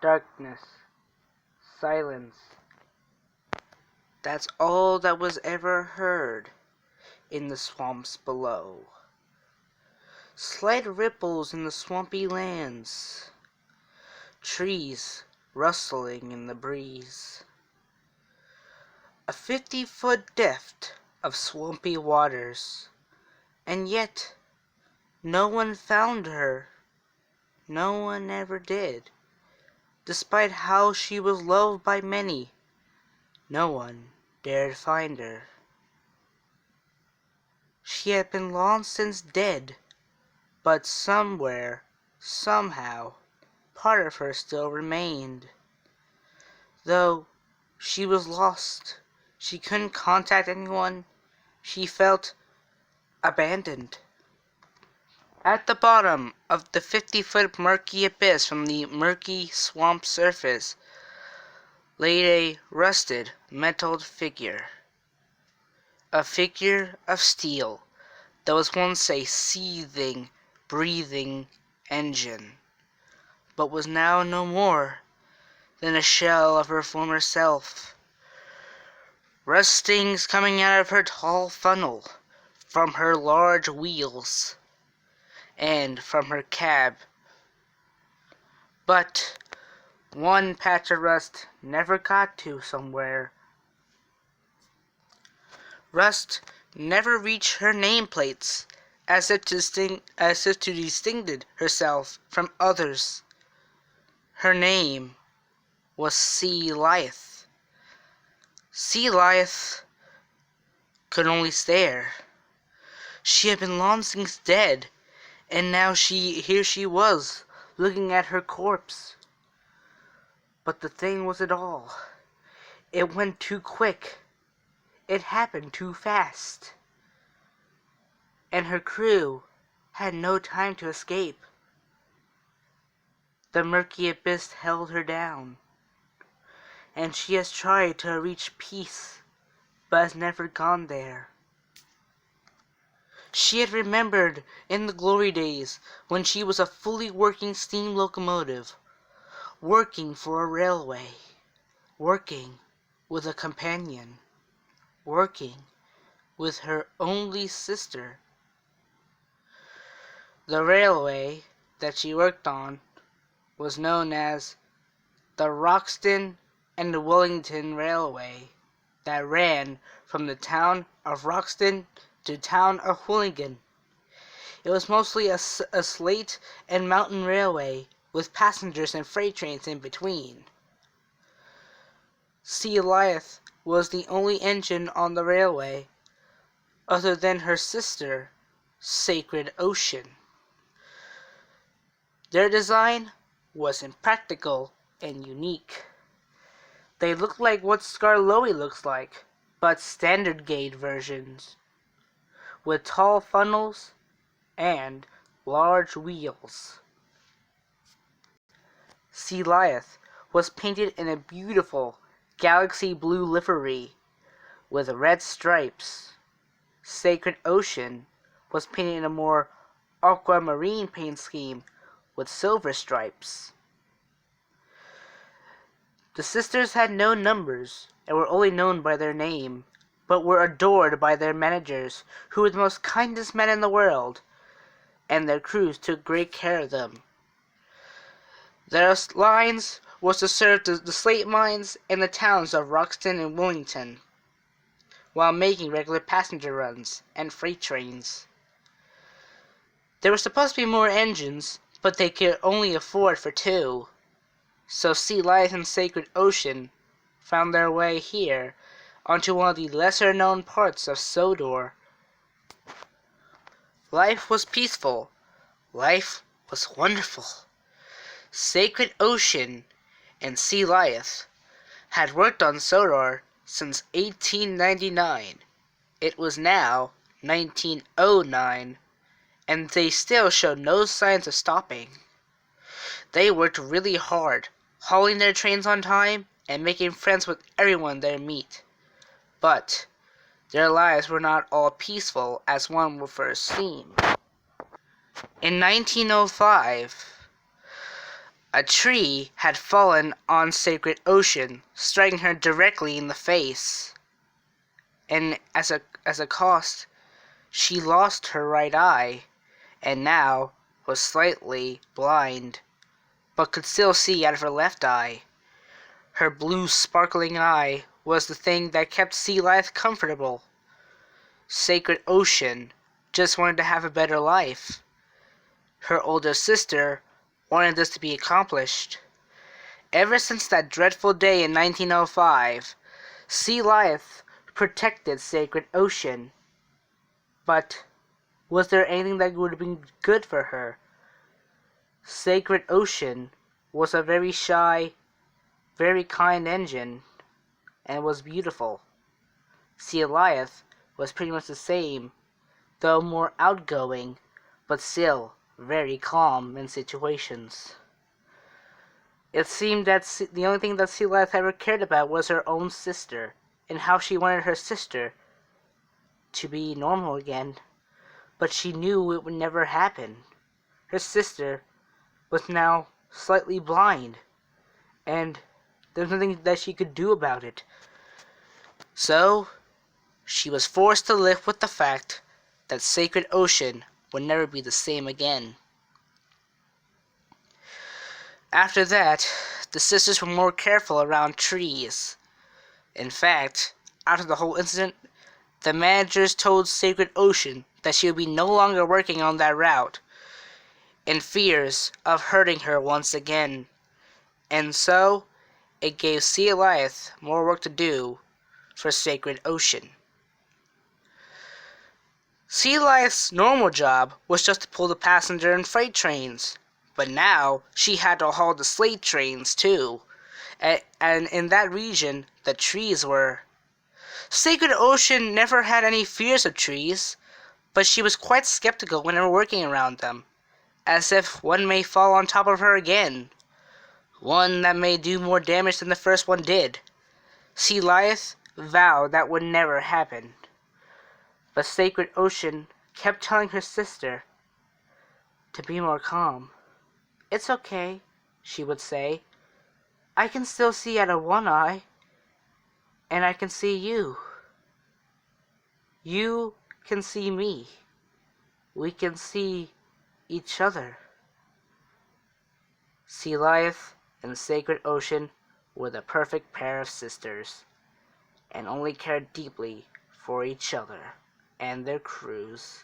darkness, silence. That's all that was ever heard in the swamps below. Slight ripples in the swampy lands, trees rustling in the breeze. A 50-foot depth of swampy waters, and yet no one found her. No one ever did. Despite how she was loved by many, no one dared find her. She had been long since dead, but somewhere, somehow, part of her still remained. Though she was lost, she couldn't contact anyone, she felt abandoned. At the bottom of the 50-foot murky abyss from the murky swamp surface lay a rusted, metalled figure. A figure of steel that was once a seething, breathing engine, but was now no more than a shell of her former self. Rustings coming out of her tall funnel, from her large wheels, and from her cab. But one patch of rust never got to somewhere. Rust never reached her nameplates, as if to distinguish herself from others. Her name was Sea-Laith. Sea-Laith could only stare. She had been long since dead, and now here she was, looking at her corpse. But the thing was it all. It went too quick. It happened too fast. And her crew had no time to escape. The murky abyss held her down, and she has tried to reach peace, but has never gone there. She had remembered in the glory days when she was a fully working steam locomotive, working for a railway, working with a companion, working with her only sister. The railway that she worked on was known as the Roxton and Wellington Railway, that ran from the town of Roxton to town of Wellington. It was mostly a slate and mountain railway with passengers and freight trains in between. Sea-Laith was the only engine on the railway, other than her sister, Sacred Ocean. Their design was impractical and unique. They looked like what Skarloey looks like, but standard gauge versions, with tall funnels and large wheels. Sea-Laith was painted in a beautiful galaxy blue livery with red stripes. Sacred Ocean was painted in a more aquamarine paint scheme with silver stripes. The sisters had no numbers and were only known by their name, but were adored by their managers, who were the most kindest men in the world, and their crews took great care of them. Their lines was to serve the slate mines and the towns of Roxton and Wellington, while making regular passenger runs and freight trains. There were supposed to be more engines, but they could only afford for 2. So Sea-Laith and Sacred Ocean found their way here onto one of the lesser-known parts of Sodor. Life was peaceful. Life was wonderful. Sacred Ocean and Sea-Laith had worked on Sodor since 1899. It was now 1909, and they still showed no signs of stopping. They worked really hard, hauling their trains on time and making friends with everyone they meet. But their lives were not all peaceful as one would first seem. In 1905, A tree had fallen on Sacred Ocean, striking her directly in the face. And as a cost, she lost her right eye, and now was slightly blind, but could still see out of her left eye. Her blue sparkling eye was the thing that kept Sea-Laith comfortable. Sacred Ocean just wanted to have a better life. Her older sister wanted this to be accomplished. Ever since that dreadful day in 1905, Sea-Laith protected Sacred Ocean. But was there anything that would have been good for her? Sacred Ocean was a very shy, very kind engine, and was beautiful. Sea-Laith was pretty much the same, though more outgoing, but still very calm in situations. It seemed that the only thing that Sea-Laith ever cared about was her own sister, and how she wanted her sister to be normal again. But she knew it would never happen. Her sister was now slightly blind, and there's nothing that she could do about it. So, she was forced to live with the fact that Sacred Ocean would never be the same again. After that, the sisters were more careful around trees. In fact, after the whole incident, the managers told Sacred Ocean that she would be no longer working on that route, in fears of hurting her once again. And so, it gave Sea-Laith more work to do for Sacred Ocean. Sea-Laith's normal job was just to pull the passenger and freight trains, but now she had to haul the Slate trains too, and in that region the trees were. Sacred Ocean never had any fears of trees, but she was quite skeptical whenever working around them, as if one may fall on top of her again, one that may do more damage than the first one did. Sea-Laith vowed that would never happen. But Sacred Ocean kept telling her sister to be more calm. "It's okay," she would say. "I can still see out of one eye, and I can see you. You can see me. We can see each other." Sea-Laith and Sacred Ocean were the perfect pair of sisters, and only cared deeply for each other and their crews.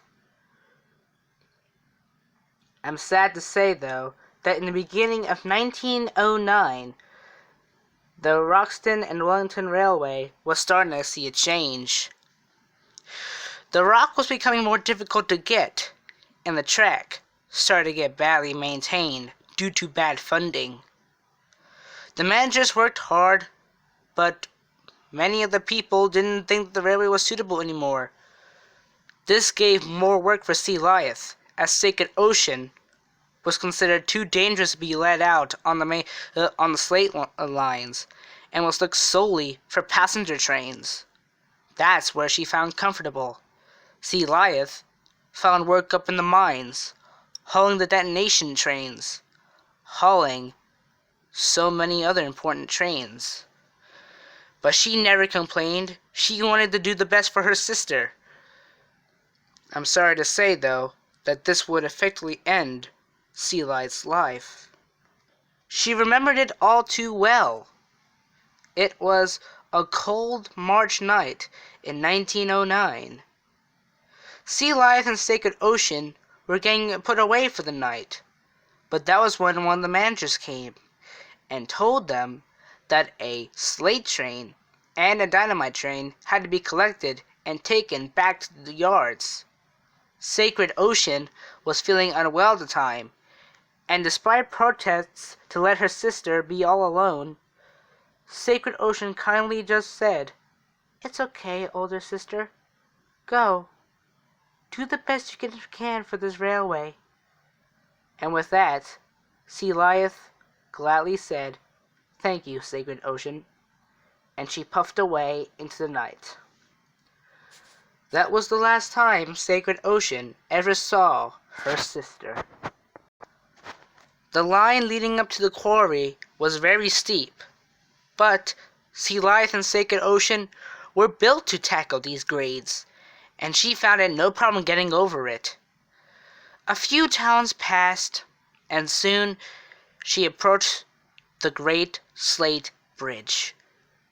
I'm sad to say, though, that in the beginning of 1909, the Roxton and Wellington Railway was starting to see a change. The rock was becoming more difficult to get, and the track started to get badly maintained due to bad funding. The managers worked hard, but many of the people didn't think the railway was suitable anymore. This gave more work for Sea-Laith, as Sacred Ocean was considered too dangerous to be let out on the Slate lines, and was looked solely for passenger trains. That's where she found comfortable. Sea-Laith found work up in the mines, hauling the detonation trains, hauling so many other important trains. But she never complained. She wanted to do the best for her sister. I'm sorry to say, though, that this would effectively end Sea-Laith's life. She remembered it all too well. It was a cold March night in 1909. Sea-Laith and Sacred Ocean were getting put away for the night, but that was when one of the managers came and told them that a Slate train and a dynamite train had to be collected and taken back to the yards. Sacred Ocean was feeling unwell at the time, and despite protests to let her sister be all alone, Sacred Ocean kindly just said, "It's okay, older sister. Go. Do the best you can for this railway." And with that, Sea-Laith gladly said, "Thank you, Sacred Ocean," and she puffed away into the night. That was the last time Sacred Ocean ever saw her sister. The line leading up to the quarry was very steep, but Sea-Laith and Sacred Ocean were built to tackle these grades, and she found it no problem getting over it. A few towns passed, and soon she approached the Great Slate Bridge.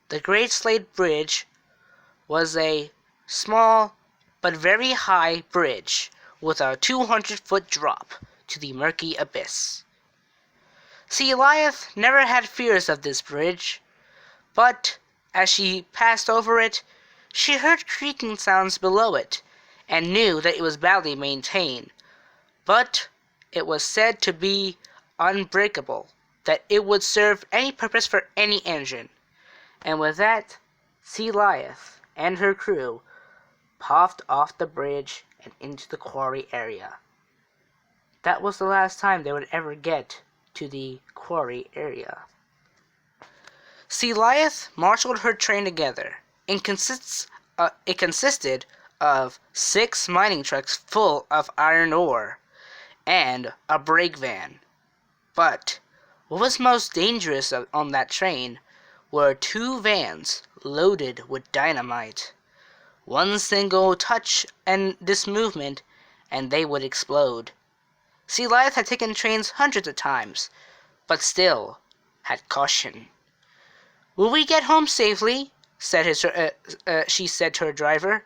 The Great Slate Bridge was a small but very high bridge with a 200-foot drop to the murky abyss. Sea-Laith never had fears of this bridge, but as she passed over it, she heard creaking sounds below it, and knew that it was badly maintained. But it was said to be unbreakable, that it would serve any purpose for any engine. And with that, Sea-Laith and her crew puffed off the bridge and into the quarry area. That was the last time they would ever get to the quarry area. Sea-Laith marshaled her train together. It consisted of 6 mining trucks full of iron ore and a brake van. But what was most dangerous on that train were 2 vans loaded with dynamite. One single touch and this movement, and they would explode. Sea-Laith had taken trains hundreds of times, but still had caution. "Will we get home safely?" she said to her driver.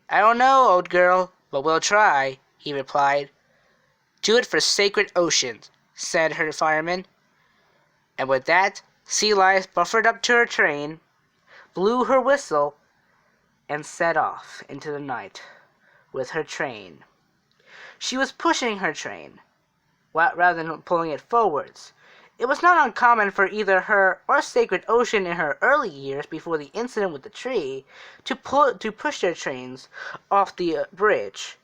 "I don't know, old girl, but we'll try," he replied. "Do it for Sacred Ocean," said her fireman. And with that, Sea-Laith buffered up to her train, blew her whistle, and set off into the night with her train. She was pushing her train, rather than pulling it forwards. It was not uncommon for either her or Sacred Ocean in her early years before the incident with the tree to push their trains off the bridge.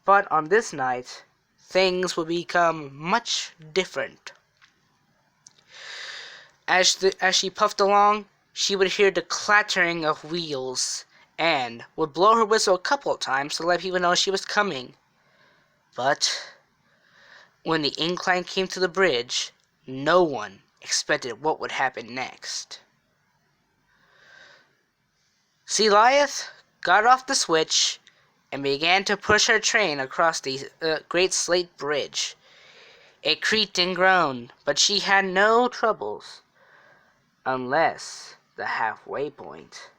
But on this night, things would become much different. As she puffed along, she would hear the clattering of wheels, and would blow her whistle a couple of times to let people know she was coming. But when the incline came to the bridge, no one expected what would happen next. Sea-Laith got off the switch and began to push her train across the Great Slate Bridge. It creaked and groaned, but she had no troubles, unless the halfway point.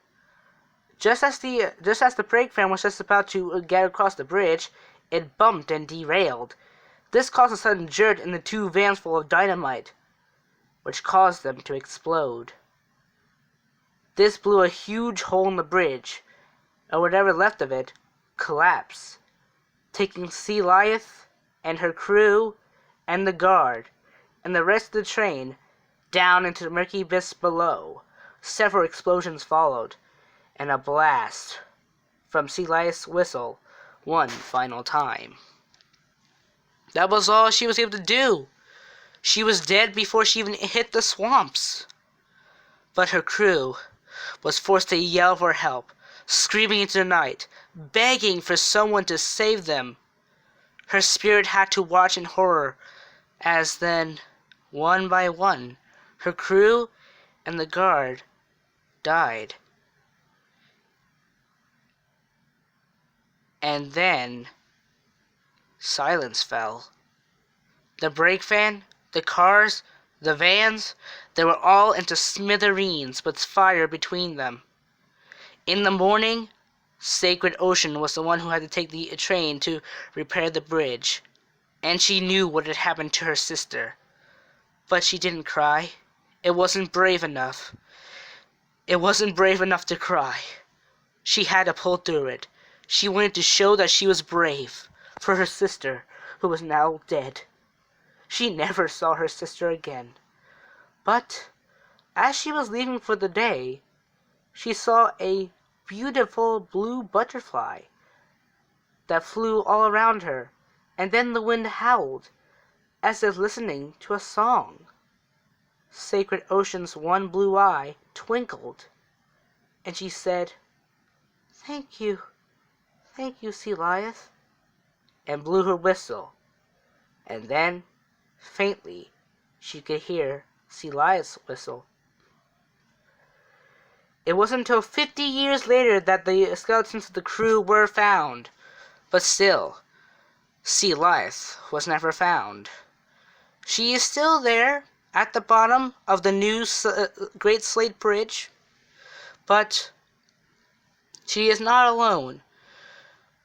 Just as the brake van was just about to get across the bridge, it bumped and derailed. This caused a sudden jerk in the 2 vans full of dynamite, which caused them to explode. This blew a huge hole in the bridge, and whatever left of it collapsed, taking Sea-Laith and her crew and the guard and the rest of the train down into the murky abyss below. Several explosions followed, and a blast from Sea-Laith's whistle one final time. That was all she was able to do. She was dead before she even hit the swamps. But her crew was forced to yell for help, screaming into the night, begging for someone to save them. Her spirit had to watch in horror as then, one by one, her crew and the guard died. And then silence fell. The brake van, the cars, the vans, they were all into smithereens with fire between them. In the morning, Sacred Ocean was the one who had to take the train to repair the bridge, and she knew what had happened to her sister. But she didn't cry. It wasn't brave enough. It wasn't brave enough to cry. She had to pull through it. She wanted to show that she was brave for her sister, who was now dead. She never saw her sister again. But as she was leaving for the day, she saw a beautiful blue butterfly that flew all around her, and then the wind howled, as if listening to a song. Sacred Ocean's one blue eye twinkled, and she said, thank you, Sea-Laith," and blew her whistle, and then Faintly, she could hear Sea-Laith's whistle. It wasn't until 50 years later that the skeletons of the crew were found. But still, Sea-Laith was never found. She is still there at the bottom of the new Great Slate Bridge, but she is not alone.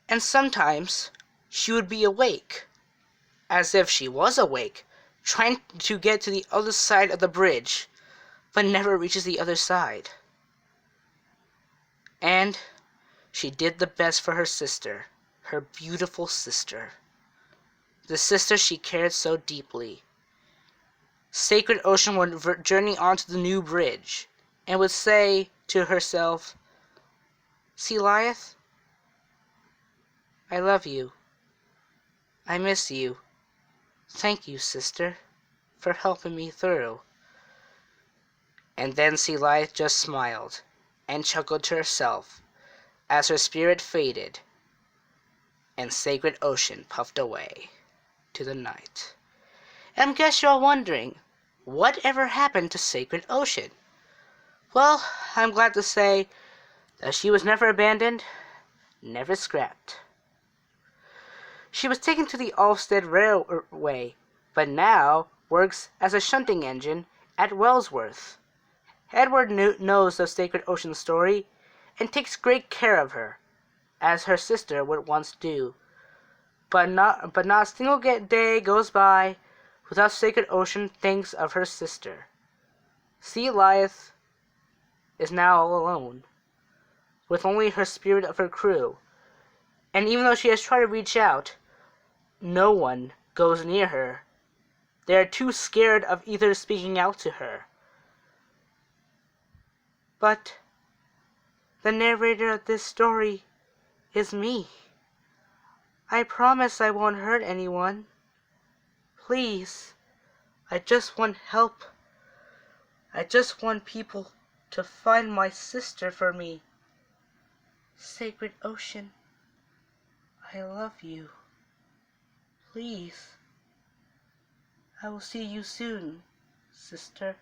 And sometimes she would be awake, as if she was awake, trying to get to the other side of the bridge, but never reaches the other side. And she did the best for her sister, her beautiful sister, the sister she cared so deeply. Sacred Ocean would journey onto the new bridge, and would say to herself, Sea-Laith, I love you. I miss you. Thank you, sister, for helping me through. And then Sea-Laith just smiled and chuckled to herself as her spirit faded and Sacred Ocean puffed away to the night. And I guess you're all wondering, what ever happened to Sacred Ocean? Well, I'm glad to say that she was never abandoned, never scrapped. She was taken to the Ulstead Railway, but now works as a shunting engine at Wellsworth. Edward knows of Sacred Ocean's story and takes great care of her, as her sister would once do. But not a single day goes by without Sacred Ocean thinks of her sister. Sea-Laith is now all alone, with only her spirit of her crew, and even though she has tried to reach out, no one goes near her. They are too scared of either speaking out to her. But the narrator of this story is me. I promise I won't hurt anyone. Please, I just want help. I just want people to find my sister for me. Sacred Ocean, I love you. Please, I will see you soon, sister.